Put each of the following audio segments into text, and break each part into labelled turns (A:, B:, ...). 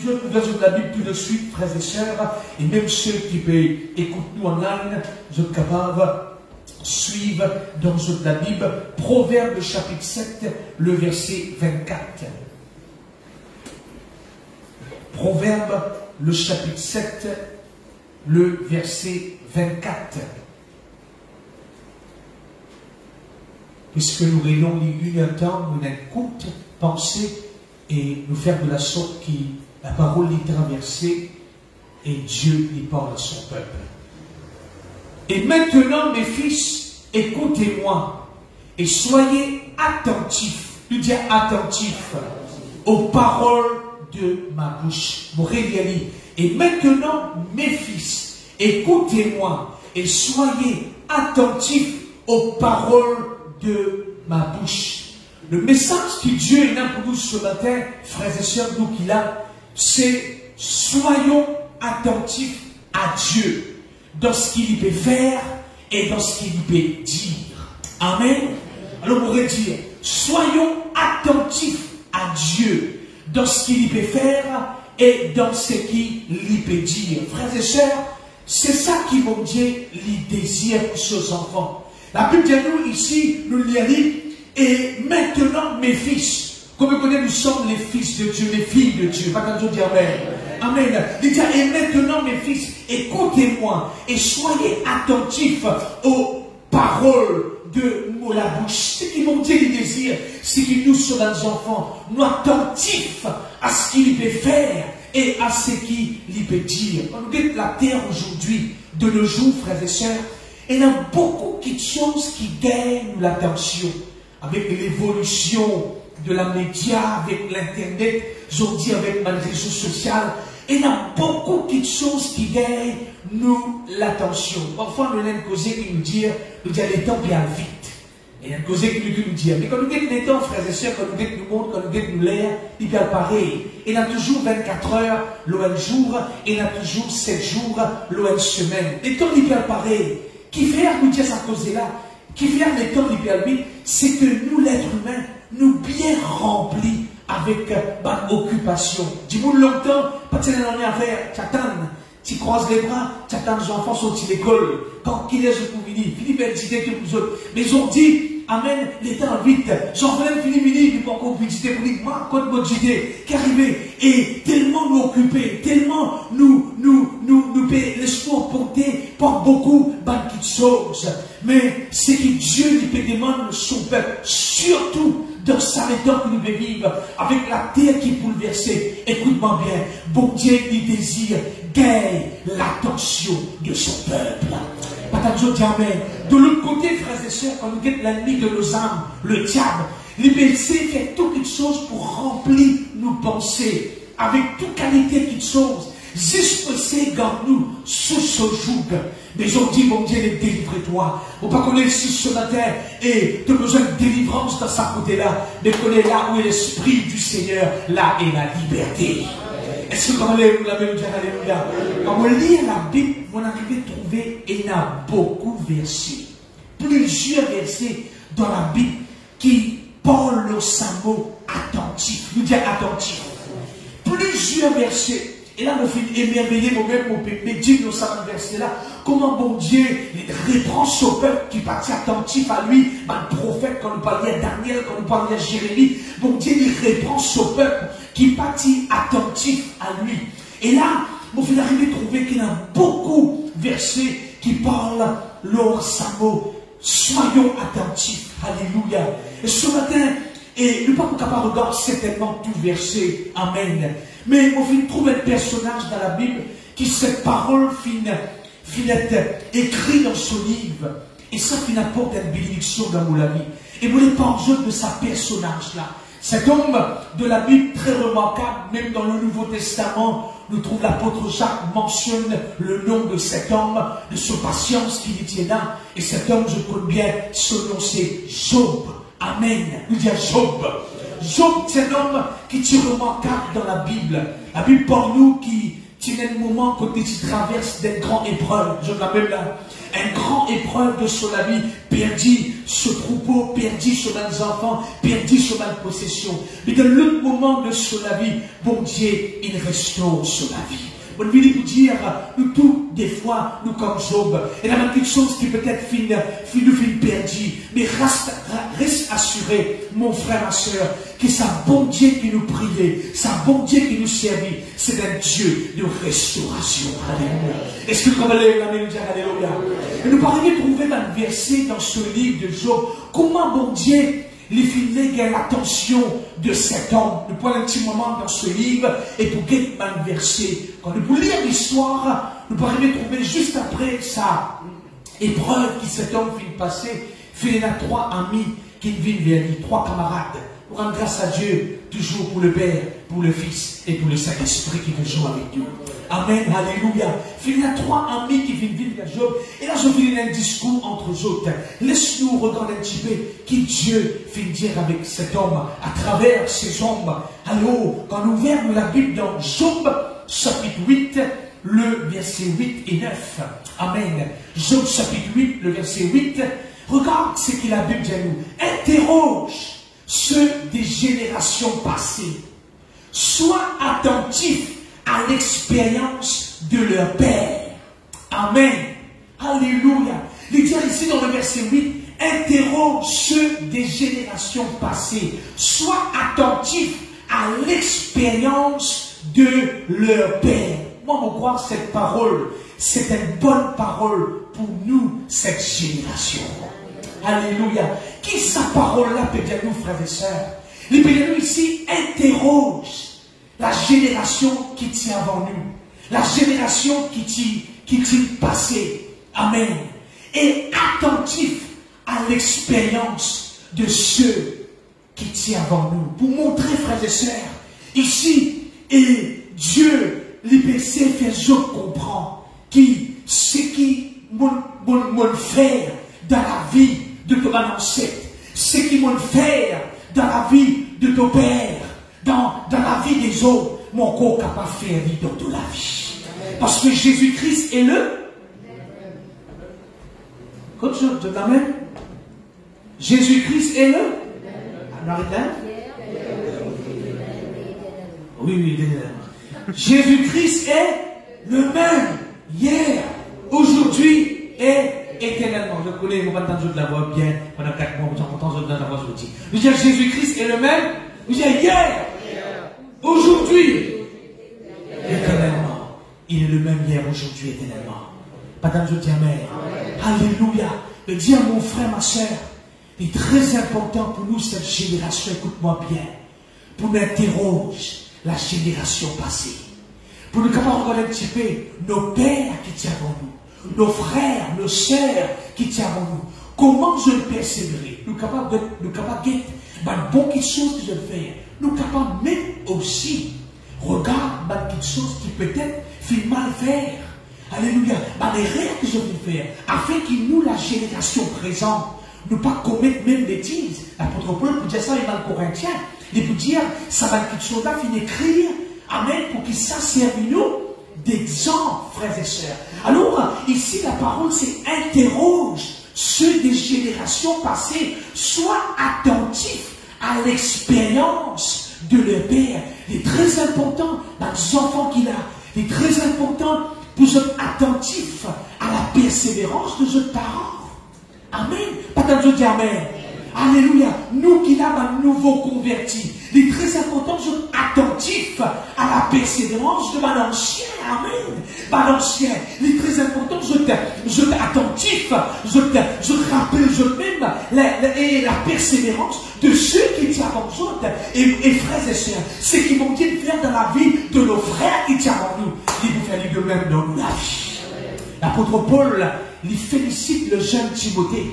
A: je vous version de la Bible tout de suite, frères et sœurs, et même ceux qui peuvent écouter nous en ligne, vous êtes capables de suivre dans la Bible, Proverbe chapitre 7, le verset 24. Proverbe, le chapitre 7, le verset 24. Puisque nous ayons eu un temps, nous n'avons courte pensée et nous faire de la sorte que la parole est traversée et Dieu lui parle à son peuple. Et maintenant, mes fils, écoutez-moi et soyez attentifs, nous dire attentifs aux paroles de ma bouche. Et maintenant, mes fils, écoutez-moi et soyez attentifs aux paroles de ma bouche. Le message que Dieu a pour nous ce matin, frères et sœurs, nous qu'il a, c'est soyons attentifs à Dieu dans ce qu'il peut faire et dans ce qu'il peut dire. Amen. Alors on pourrait dire, soyons attentifs à Dieu dans ce qu'il peut faire et dans ce qu'il peut dire. Frères et sœurs, c'est ça qui mon Dieu lui désire pour ses enfants. La Bible dit nous ici, nous lui a dit, et maintenant mes fils, comme vous connaissez, nous sommes les fils de Dieu, les filles de Dieu. Pas quand je dis Amen. Amen. Il dit, et maintenant mes fils, écoutez-moi et soyez attentifs aux paroles de la bouche. Ce qui mon Dieu lui désire, c'est que nous sommes des enfants, nous attentifs à ce qu'il peut faire et à ce qu'il peut dire. On regarde la terre aujourd'hui, de nos jours, frères et sœurs, il y a beaucoup de choses qui gagnent l'attention. Avec l'évolution de la média, avec l'internet, aujourd'hui avec les réseaux sociaux, il y a beaucoup de choses qui gagnent nous l'attention. Parfois, nous avons une cause qui nous dit, les temps bien vite. Il y a une cause qui nous dit, mais quand nous avons les temps, frères et sœurs, quand nous avons nous monde, quand nous avons nous l'air, il y a pareil. Il y a toujours 24 heures, l'ON jour, et il y a toujours 7 jours, l'ON semaine. Les temps, il y a pareil. Qui fait nous dire cette cause-là? Qui vient les temps libérés, c'est que nous, l'être humain, nous bien remplis avec notre occupation. Dis-moi longtemps, pas de l'année à faire, tu attends, tu croises les bras, tu attends les enfants sortis de l'école. Quand il est pour venir, Philippe a dit que vous autres. Mais ils ont dit, Amen, les temps vite. Jean-Philippe Philippe il n'est pas encore publicité pour dire, moi, quand votre idée qui arrivait, et tellement nous occuper, tellement nous payer l'espoir porter par beaucoup de choses. Mais c'est que Dieu lui peut demander son peuple, surtout dans sa temps que nous vivons, avec la terre qui est bouleversée. Écoute-moi bien, bon Dieu lui désire gagne l'attention de son peuple. De l'autre côté, frères et sœurs, quand nous guettons l'ennemi de nos âmes, le diable, l'IBC fait toutes les choses pour remplir nos pensées, avec toute qualité de choses. Juste c'est garde-nous sous ce joug. Mais aujourd'hui, mon Dieu, délivre-toi. On ne peut pas connaître si ce matin et tu as besoin de délivrance dans sa côté-là, mais connaît là où est l'Esprit du Seigneur, là est la liberté. Est-ce que quand on lit la Bible, alléluia, quand on lit la Bible, on arrive à trouver, et il y a beaucoup de versets, plusieurs versets dans la Bible qui parlent au mot attentif. Nous disons attentif. Plusieurs versets. Et là, on fait émerveiller moi-même, on peut méditer dans ce verset-là, comment bon Dieu reprend son peuple qui partit attentif à lui, le prophète, quand nous parlions à Daniel, quand nous parlions à Jérémie, bon Dieu il reprend son peuple qui partit attentif à lui. Et là, on fait arriver à trouver qu'il y a beaucoup de versets qui parlent leur samo. Soyons attentifs. Alléluia. Et ce matin, et nous ne sommes pas capables de regarder certainement tout verset. Amen. Mais on finit trouver un personnage dans la Bible qui, cette parole finit écrite dans son livre. Et ça finit apporte une bénédiction dans la vie. Et vous n'êtes pas en jeu de sa personnage-là. Cet homme de la Bible très remarquable, même dans le Nouveau Testament, nous trouvons l'apôtre Jacques mentionne le nom de cet homme, de sa patience qu'il était là. Et cet homme, je connais bien, son nom c'est Job. Amen. Nous disons Job. Job, c'est un homme qui est remarquable dans la Bible. La Bible pour nous qui c'est un moment que tu traverses d'une grande épreuve, je l'appelle là, une grande épreuve de sur la vie, perdu ce troupeau, perdu sur les enfants, perdu sur la possession. Mais dans l'autre moment de sur la vie, bon Dieu, il restaure sur la vie. On veut vous dire, nous tous, des fois, nous comme Job, et la même chose qui peut-être nous fin perdu, mais reste assuré, mon frère, ma soeur, que c'est un bon Dieu qui nous priait, c'est un bon Dieu qui nous servit, c'est un Dieu de restauration. Alléluia. Est-ce que vous comprenez la mélodie? Alléluia. Et nous parlons trouver un verset dans ce livre de Job, comment bon Dieu les filets gagnent l'attention de cet homme. Nous prenons un petit moment dans ce livre et pour gagner un verset. Quand nous lire l'histoire, nous pourrons trouver juste après sa épreuve qui cet homme finit passer. Il y a 3 amis qui viennent vers lui, 3 camarades. Pour rendre grâce à Dieu, toujours pour le Père, pour le Fils et pour le Saint-Esprit qui veut jouer avec nous. Amen, alléluia. Il y a 3 amis qui viennent vivre vers Job. Et là, je finis un discours entre eux autres. Laisse-nous regarder un petit peu qui Dieu finit dire avec cet homme à travers ces hommes. Alors, quand nous ouvrons la Bible dans Job, chapitre 8, le verset 8 et 9. Amen. Job, chapitre 8, le verset 8. Regarde ce que la Bible dit à nous. Interroge ceux des générations passées. Sois attentif à l'expérience de leur père. Amen. Alléluia. Il dit ici dans le verset 8, interroge ceux des générations passées. Sois attentif à l'expérience de leur père. Moi, je crois que cette parole, c'est une bonne parole pour nous, cette génération. Alléluia. Qui sa parole-là peut dire nous, frères et sœurs? Les pédéraux ici interrogent la génération qui tient avant nous, la génération qui tient passé. Amen. Et attentif à l'expérience de ceux qui tiennent avant nous. Pour montrer, frères et sœurs, ici, et Dieu, l'IPC fait Job comprend qui, ce qui m'ont fait dans la vie de ton ancêtre, ce qui m'ont fait dans la vie de ton père, dans la vie des autres, mon corps capable de faire vie dans toute la vie. Parce que Jésus-Christ est le. Comme je t'amène. Jésus-Christ est le. Oui, Jésus-Christ est le même hier, aujourd'hui et éternellement. Je connais, vous entendez de la voix bien pendant 4 mois, vous entendez de la voix je dis. Je veux dire, Jésus-Christ est le même, je veux dire, hier, aujourd'hui, éternellement. Il est le même hier, aujourd'hui, éternellement. Madame, je dis Amen. Alléluia. Je dis à mon frère, ma soeur, il est très important pour nous, cette génération, écoute-moi bien, pour nous interroger la génération passée. Pour nous capables de regarder un petit peu nos pères qui tiennent avant nous, nos frères, nos sœurs qui tiennent avant nous. Comment je le persévérer? Nous capables de bon quelque chose que je fais. Nous capables même aussi regarde quelque chose qui peut-être fait mal faire. Alléluia. Les rêves que je vais faire, afin que nous, la génération présente, ne pas commettre même bêtises. L'apôtre Paul peut dire ça dans le Corinthien. Il peut dire, ça va quelque chose là, finir écrire. Amen, pour que ça serve nous d'exemple, frères et sœurs. Alors, ici, la parole, c'est interroge ceux des générations passées. Sois attentif à l'expérience de leur père. Il est très important, dans les enfants qu'il a, il est très important pour être attentif à la persévérance de nos parents. Amen. Pas tant de dire Amen. Alléluia. Nous qui avons un nouveau converti, il est très important d'être attentif à la persévérance de mon ancien. Amen. Mon ancien. Il est très important d'être attentif, je rappelle même la persévérance de ceux qui tiennent avant nous. Et frères et sœurs, ce qui m'ont dit de faire dans la vie de nos frères qui tiennent avant nous, il vous fait de même dans la vie. L'apôtre Paul, il félicite le jeune Timothée.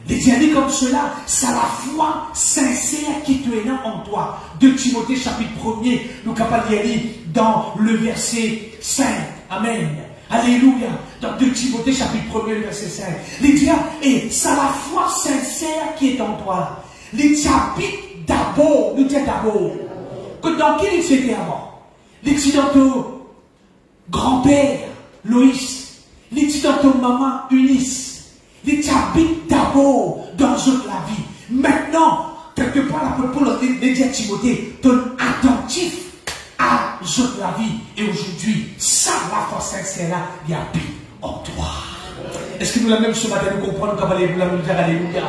A: Il dit comme cela, c'est la foi sincère qui te est là en toi. 2 Timothée chapitre 1er, nous capables d'y aller dans le verset 5. Amen. Alléluia. Dans 2 Timothée chapitre 1er, le verset 5. Il dit, et c'est la foi sincère qui est en toi. Il dit, habite d'abord, nous dit d'abord. Que dans quel était avant? Il dit grand-père, Loïs, les dit dans ton maman, Eunice, les t'habites d'abord dans eux la vie. Maintenant, quelque part, la Paul les dit à Timothée, ton attentif à eux la vie. Et aujourd'hui, ça, la force sincère là, il habite en toi. Est-ce que nous la même ce matin, nous comprenons comment nous la dire alléluia?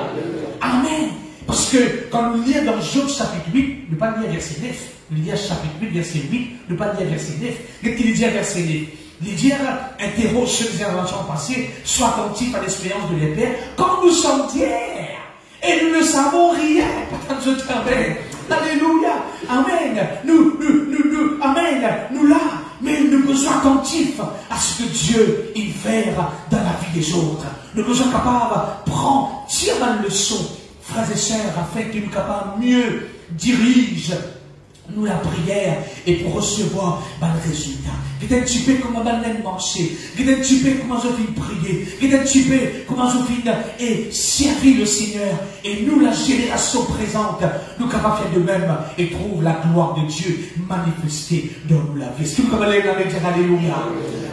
A: Amen. Parce que quand nous lisons dans Job chapitre 8, ne pas lire verset 9, nous lisons chapitre 8, verset 8, ne pas lire verset 9, qu'est-ce qu'il dit verset 9? Il dit, interroge ceux des interventions passées, sois attentif à l'expérience de les pères, quand nous sommes tiers, et nous ne savons rien. Amen. Alléluia. Amen. Amen. Nous là, mais nous sommes attentifs à ce que Dieu y fait dans la vie des autres. Nous sommes capables de prendre, tirer la leçon, frères et sœurs, afin que nous soyons capables mieux diriger nous la prière et pour recevoir le résultat. Qu'est-ce un petit peu comment on marcher, qu'est-ce un petit peu comment je viens prier, qu'est-ce un petit peu comment je viens et servir le Seigneur. Et nous, la génération présente, nous capables de faire de même et trouve la gloire de Dieu manifestée dans nous la vie. Est-ce que vous pouvez dire alléluia?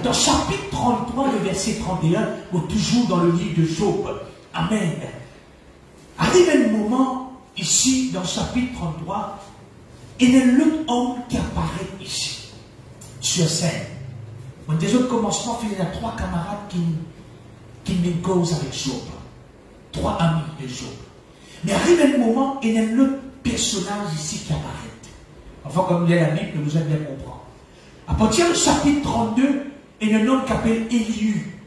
A: Dans chapitre 33, le verset 31, ou toujours dans le livre de Job. Amen. Arrive un moment, ici, dans le chapitre 33, et il y a l'autre homme qui apparaît ici, sur scène. Bon, des autres commencements, il y a 3 camarades qui me causent avec Job. 3 amis de Job. Mais arrive un moment, il y a l'autre personnage ici qui apparaît. Enfin, comme il y a la Bible, vous allez bien comprendre. À partir du chapitre 32, il y a un homme qui s'appelle Élihu.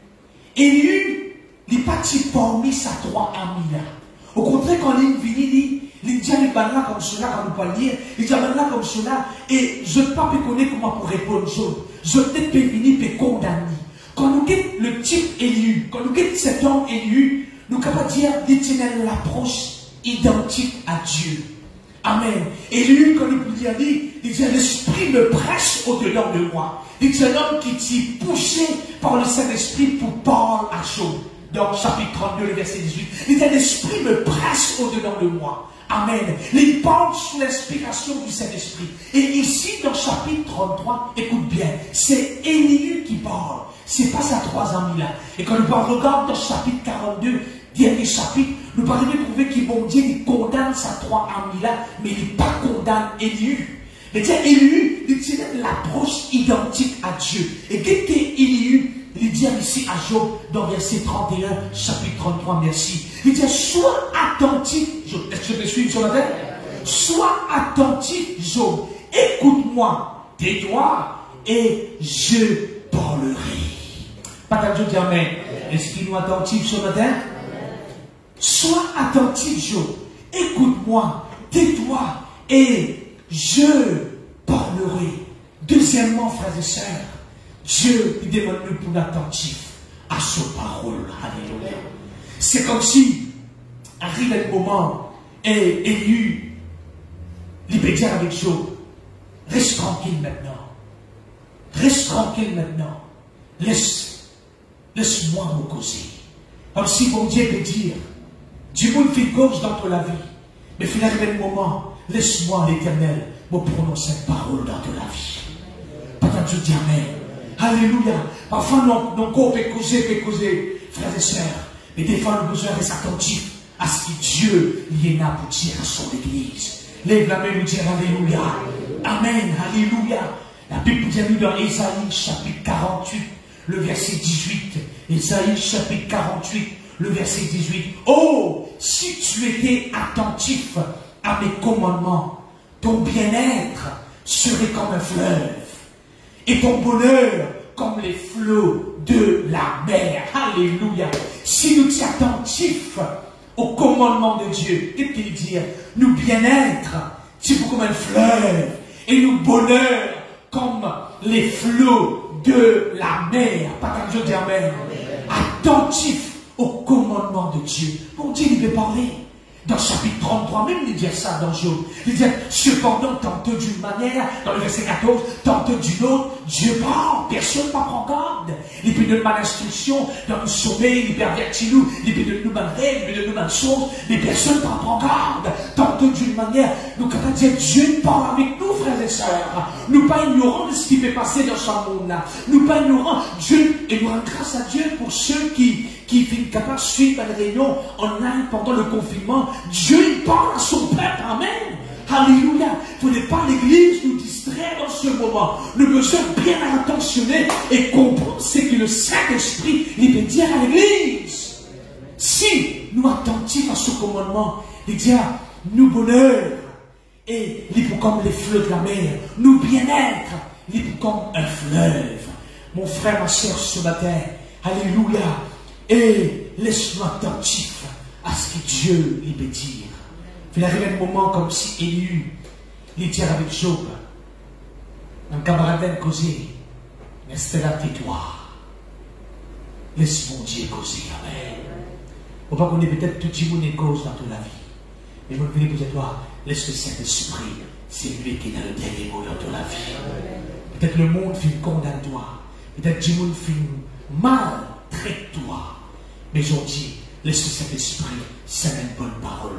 A: Élihu, il n'est pas parmi ses 3 amis là. Au contraire, quand il vient, il dit à là comme cela, quand nous parlons lire, il dit à là comme cela, et je ne peux pas connaître comment pour répondre. Je ne peux pas venir et condamner. Quand nous quittons le type Élihu, quand nous quittons cet homme Élihu, nous sommes capables de dire d'éternel l'approche identique à Dieu. Amen. Élihu, quand nous dit, il dit l'esprit me presse au-dedans de moi. Il dit un homme qui t'y poussé par le Saint-Esprit pour parler à Job. Dans chapitre 32, le verset 18, il dit l'esprit me presse au-dedans de moi. Amen. Il parle sous l'inspiration du Saint-Esprit. Et ici, dans chapitre 33, écoute bien, c'est Élihu qui parle. C'est pas sa 3 amis-là. Et quand nous regardons dans chapitre 42, dernier chapitre, nous parlons de trouver qu'il bon Dieu, il condamne sa 3 amis-là, mais il n'est pas condamne Élihu. Mais tiens, Élihu, il tient l'approche identique à Dieu. Et qu'est-ce qu'Élihu? Il dit ici à Job, dans verset 31, chapitre 33, merci. Il dit, sois attentif, Job. Est-ce que je me suis sur la terre? Sois attentif, Job. Écoute-moi, tais-toi, et je parlerai. Pas Dieu dit amen. Est-ce qu'il nous attentif sur la terre? Sois attentif, Job. Écoute-moi, tais-toi, et je parlerai. Deuxièmement, frères et sœurs, Dieu il demande nous pour l'attentif à sa parole. Alléluia. C'est comme si arrive un moment et Élihu, il peut dire avec Job, reste tranquille maintenant. Reste tranquille maintenant. Laisse-moi me causer. Comme si mon Dieu peut dire, du monde fait cause dans la vie. Mais finalement, un moment, laisse-moi l'Éternel me prononcer une parole dans la vie. Peut-être je dis amen. Alléluia. Parfois, nos corps peuvent causer, frères et sœurs. Mais des fois, nous avons besoin d'être attentifs à ce que Dieu y a pour dire à son Église. Lève la main et nous dire Alléluia. Amen. Alléluia. La Bible dit nous dans Ésaïe chapitre 48, le verset 18. Ésaïe chapitre 48, le verset 18. Oh, si tu étais attentif à mes commandements, ton bien-être serait comme un fleuve. Et ton bonheur comme les flots de la mer. Alléluia. Si nous sommes attentifs au commandement de Dieu, qu'est-ce qu'il dit? Nous bien-être, c'est comme un fleuve. Et nous bonheur comme les flots de la mer. Pas comme je dis amen. Attentif au commandement de Dieu. Bon Dieu, il veut parler. Dans chapitre 33, même il dit ça dans Job. Il dit, cependant, tantôt d'une manière, dans le verset 14, tantôt d'une autre, Dieu parle, personne ne prend garde. Il peut donner mal instruction dans le sommeil, il peut avertir nous, il peut donner nous mal rêve, il peut donner nous mal chose, mais personne ne prend garde. Tantôt d'une manière, nous, quand on dit Dieu parle avec nous, frères et et sœurs. Nous pas ignorants de ce qui peut passer dans ce monde-là. Nous pas ignorants. Dieu, et nous rendons grâce à Dieu pour ceux qui sont capables de suivre la réunion en ligne pendant le confinement. Dieu, il parle à son peuple. Amen. Alléluia. Il ne faudrait pas l'église nous distraire dans ce moment. Nous devons bien attentionner et comprendre ce que le Saint-Esprit peut dire à l'église. Si nous attentifs à ce commandement, il dit nous bonheur et libre comme les fleuves de la mer, nous bien-être, libre comme un fleuve. Mon frère, ma soeur, ce matin, alléluia, et laisse-nous attentifs à ce que Dieu lui peut dire. Il arrive un moment comme si Élu, il dit avec Job, un camarade causé, reste là, tais-toi. Laisse mon Dieu causer, amen. On va qu'on ait peut-être tout le monde est cause dans toute la vie. Mais je veux dire pour toi, laisse le Saint-Esprit, c'est lui qui a le dernier mot dans toute la vie. Peut-être le monde fait condamne toi. Peut-être que le monde fait mal, traite-toi. Mais aujourd'hui, laisse le Saint-Esprit, c'est une bonne parole.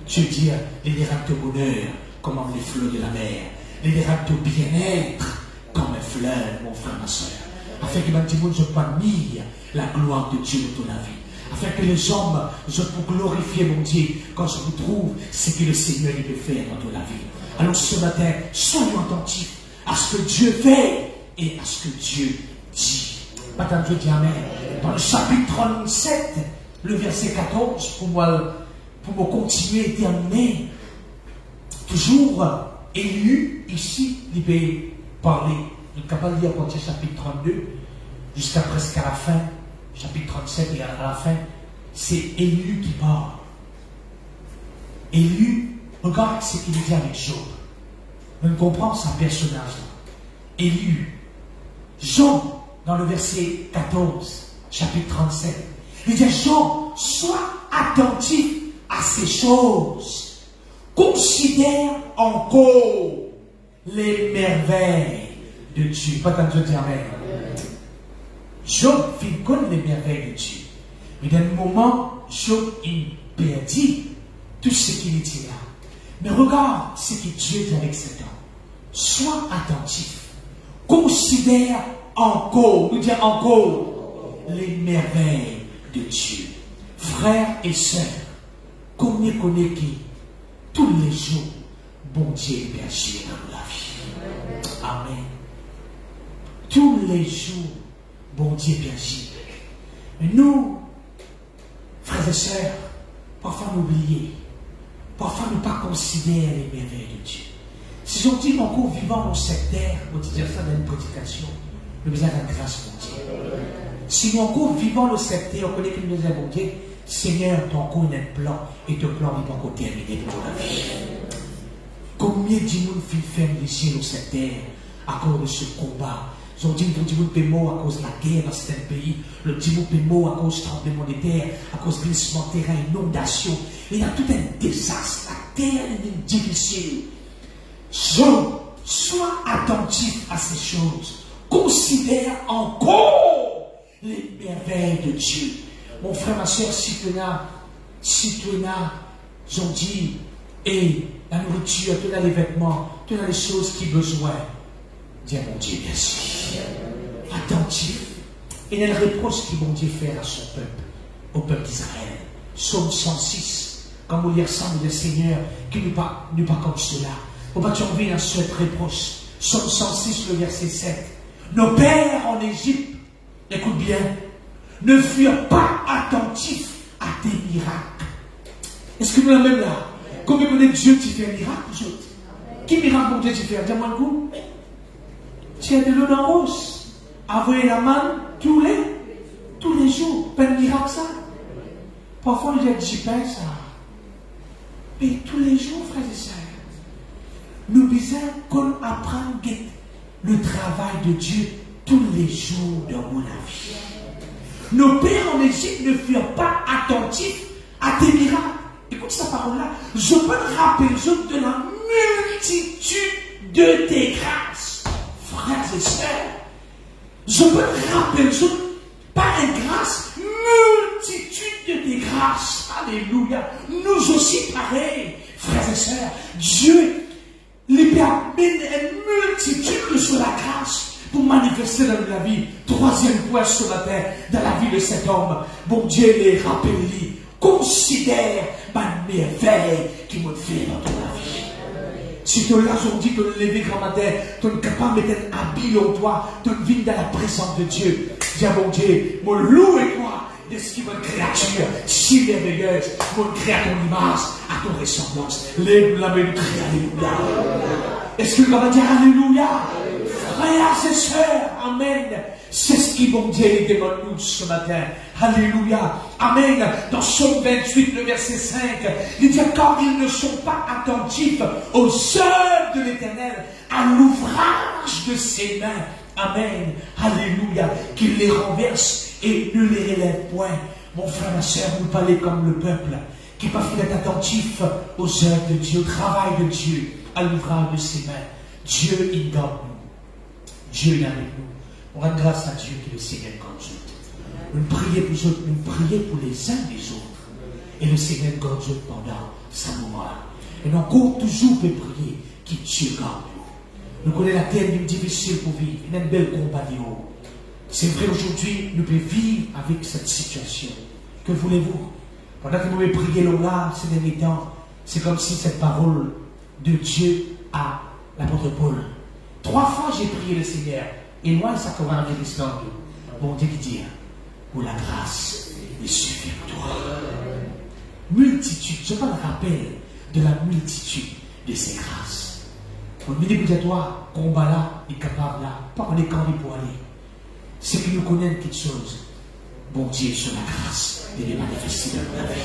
A: Dieu dit, les dérape de bonheur, comme les fleuves de la mer. Les dérape de bien-être, comme un fleuve, mon frère, ma soeur. Afin que le monde ne pas mis la gloire de Dieu dans toute la vie. Afin que les hommes, je pour glorifier mon Dieu, quand je vous trouve, c'est que le Seigneur il peut faire dans toute la vie. Alors ce matin, soyons attentifs à ce que Dieu fait et à ce que Dieu dit. Maintenant, Dieu dit amen. Dans le chapitre 37, le verset 14, pour me continuer et terminer, toujours Élu, ici, il peut parler. Il est capable de lire à partir du chapitre 32, jusqu'à presque à la fin. Chapitre 37 et à la fin, c'est Élu qui parle. Élu, regarde ce qu'il dit avec Job. On comprend sa personnage. Élu, Job, dans le verset 14, chapitre 37, il dit Job, sois attentif à ces choses. Considère encore les merveilles de Dieu. Pas tant de dire amen. Job connaît les merveilles de Dieu. Mais dans le moment, Job il perdit tout ce qu'il était là. Mais regarde ce que Dieu dit avec cet homme. Sois attentif. Considère encore, nous dire encore, les merveilles de Dieu. Frères et sœurs, combien connaît qui tous les jours, bon Dieu est agir dans la vie. Amen. Tous les jours, bon Dieu est agir. Mais nous, frères et sœurs, parfois nous oublions, parfois nous ne pas considérer les merveilles de Dieu. Si on dit encore vivant dans cette terre, on dit ça dans une prédication, nous besoin de la grâce de Dieu. Si nous encore vivant dans cette terre, on connaît que nous besoin de Dieu, Seigneur, ton coup est un plan, et ton plan n'est pas encore terminé pour la vie. Combien de monde fait ici dans cette terre à cause de ce combat? Ils ont dit que le monde est mort à cause de la guerre dans certains pays, le monde est mort à cause du tremblement de terre, à cause de glissement de terrain, inondation. Il y a tout un désastre, la terre est difficile. Sois attentif à ces choses. Considère encore les merveilles de Dieu. Mon frère, ma soeur, si tu as, ils ont dit, et la nourriture, tu as les vêtements, tu as les choses qui ont besoin. Dis à mon Dieu, merci. Attentif. Et il y a le reproche que mon Dieu fait à son peuple, au peuple d'Israël. Psaume 106. Quand vous lire ça, vous dites, Seigneur, qui n'est pas comme cela. Pour pas tomber dans ce reproche. Psaume 106, le verset 7. Nos pères en Égypte, écoute bien, ne furent pas attentifs à tes miracles. Est-ce que nous sommes même là? Combien de Dieu tu fais un miracle, vous autres? Qui miracle pour Dieu tu fais? Dis-moi le goût. Tu as de l'eau dans rose. Envoyer la main tous les jours. Pas de miracle ça. Parfois on dit j'y pense ça. Mais tous les jours, frères et sœurs, nous besoin qu'on apprenne le travail de Dieu tous les jours de mon vie. Nos pères en Égypte ne furent pas attentifs à tes miracles. Écoute cette parole-là. Je peux te rappeler de la multitude de tes grâces. Frères et sœurs, je peux te rappeler par une grâce, multitude de tes grâces. Alléluia. Nous aussi pareil, frères et sœurs. Dieu lui permet une reçoit la grâce pour manifester dans la vie. Troisième point ce matin, dans la vie de cet homme, bon Dieu les rappelle-lui, considère ma merveille qui m'a fait dans ton vie. Si tu as aujourd'hui de te lever grand matin, tu es capable de mettre un habit en toi, de vivre dans la présence de Dieu. Dis à mon Dieu, mon loup et toi, de ce qui est une créature si merveilleuse, mon créé à ton image, à ton ressemblance. Lève la main, nous crie Alléluia. Est-ce que l'on va dire Alléluia? Frères et sœurs, Amen. C'est ce qui, mon Dieu, demande nous ce matin. Alléluia. Amen. Dans Psaume 28, le verset 5, il dit, car ils ne sont pas attentifs aux œuvres de l'Éternel, à l'ouvrage de ses mains. Amen. Alléluia. Qu'il les renverse et ne les relève point. Mon frère, ma soeur, vous parlez comme le peuple qui n'est pas fait d'être attentif aux œuvres de Dieu, au travail de Dieu, à l'ouvrage de ses mains. Dieu, il garde nous. Dieu est avec nous. On rend grâce à Dieu qui est le Seigneur comme nous. Nous prions pour les autres, nous prions pour les uns des autres. Et le Seigneur garde nous pendant ce moment-là. Et nous encore toujours peut prier que Dieu garde nous. Nous connaissons la terre difficile pour vivre. Il y a une belle compagnie. C'est vrai aujourd'hui, nous pouvons vivre avec cette situation. Que voulez-vous? Pendant que nous pouvons prier là, ces derniers temps, c'est comme si cette parole de Dieu à l'apôtre Paul. 3 fois j'ai prié le Seigneur. Et moi, ça commence à venir l'histoire de bon Dieu qui dit, pour la grâce, il suffit pour toi. Multitude, je me rappelle de la multitude de ces grâces. Pour me dire que toi, combat là, est capable là, pas qu'on est campi pour aller. C'est que nous connaissons quelque chose. Bon Dieu, sur la grâce, de les manifester dans la vie.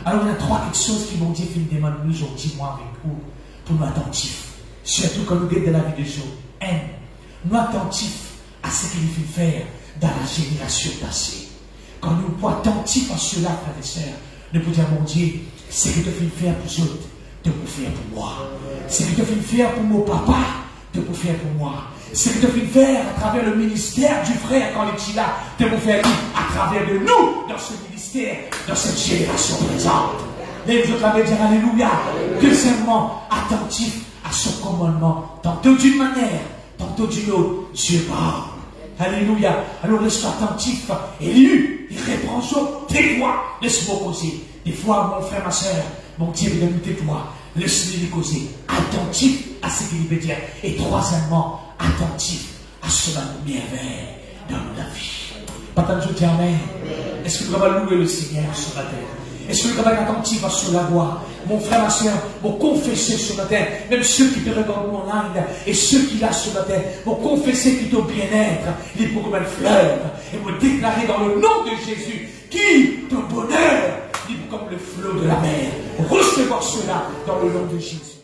A: Alors, il y a 3 quelque choses qui m'ont dit, qu'il demande nous aujourd'hui, moi avec vous, pour nous attentifs. Surtout quand nous guettons de la vie de Job. Nous attentifs à ce qu'il fait faire dans la génération passée. Quand nous sommes attentifs à cela, frères et sœurs, nous pouvons dire, mon Dieu, ce que tu fais faire pour eux, tu peux faire pour moi. Ce que tu fais faire pour mon papa, tu peux faire pour moi. Ce que tu fais faire à travers le ministère du frère quand il est là, tu peux faire à travers de nous, dans ce ministère, dans cette génération présente. Les autres la dire Alléluia. Deuxièmement, attentifs à son commandement, tantôt d'une manière, tantôt d'une autre, Dieu parle. Alléluia. Alors laisse-toi attentif. Élu, il répond sur tais-toi, laisse-moi causer. Des fois, mon frère, ma soeur, mon Dieu, il a tais-toi, laisse-lui causer. Attentif à ce qu'il veut dire. Et troisièmement, attentif à cela de merveille dans la vie. Partage je dis Amen. Est-ce que nous allons louer le Seigneur ce matin? Est-ce que nous allons être attentifs à cela voix? Mon frère, ma soeur, vont confesser ce matin, même ceux qui te regardent online et ceux qui là ce matin, vont confesser qu'ils t'ont bien-être, il est pour comme un fleuve, et vont déclarer dans le nom de Jésus, qui ton bonheur, il est comme le flot de la mer. Recevons cela dans le nom de Jésus.